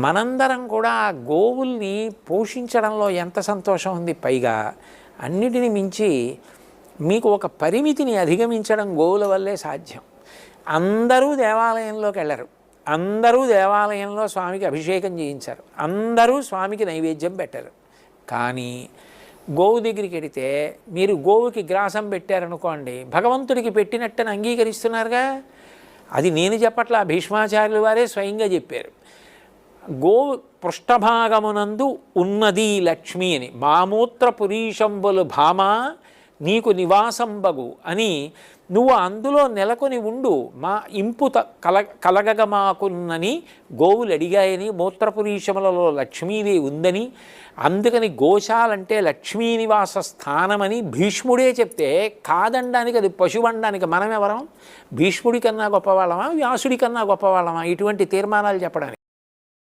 మనందరం కూడా ఆ గోవుల్ని పోషించడంలో ఎంత సంతోషం ఉంది. పైగా అన్నిటిని మించి మీకు ఒక పరిమితిని అధిగమించడం గోవుల వల్లే సాధ్యం. అందరూ దేవాలయంలోకి వెళ్ళరు, అందరూ దేవాలయంలో స్వామికి అభిషేకం చేయించారు, అందరూ స్వామికి నైవేద్యం పెట్టరు. కానీ గోవు దగ్గరికి వెడితే మీరు గోవుకి గ్రాసం పెట్టారనుకోండి, భగవంతుడికి పెట్టినట్టని అంగీకరిస్తున్నారుగా. అది నేను చెప్పట్లా, భీష్మాచార్యుల వారే స్వయంగా చెప్పారు. గోవు పృష్ఠభాగమునందు ఉన్నది లక్ష్మి అని, మామూత్ర పురీషంబులు భామ నీకు నివాసంబగు అని, నువ్వు అందులో నెలకొని ఉండు, మా ఇంపు కలగగ మాకున్నని గోవులు అడిగాయని, మూత్రపురీషములలో లక్ష్మీదేవి ఉందని, అందుకని గోశాలంటే లక్ష్మీ నివాస స్థానమని భీష్ముడే చెప్తే కాదనడానికి, అది పశువనడానికి మనం ఎవరం? భీష్ముడి కన్నా గొప్పవాళ్ళమా, వ్యాసుడి కన్నా గొప్పవాళ్ళమా ఇటువంటి తీర్మానాలు చెప్పడానికి?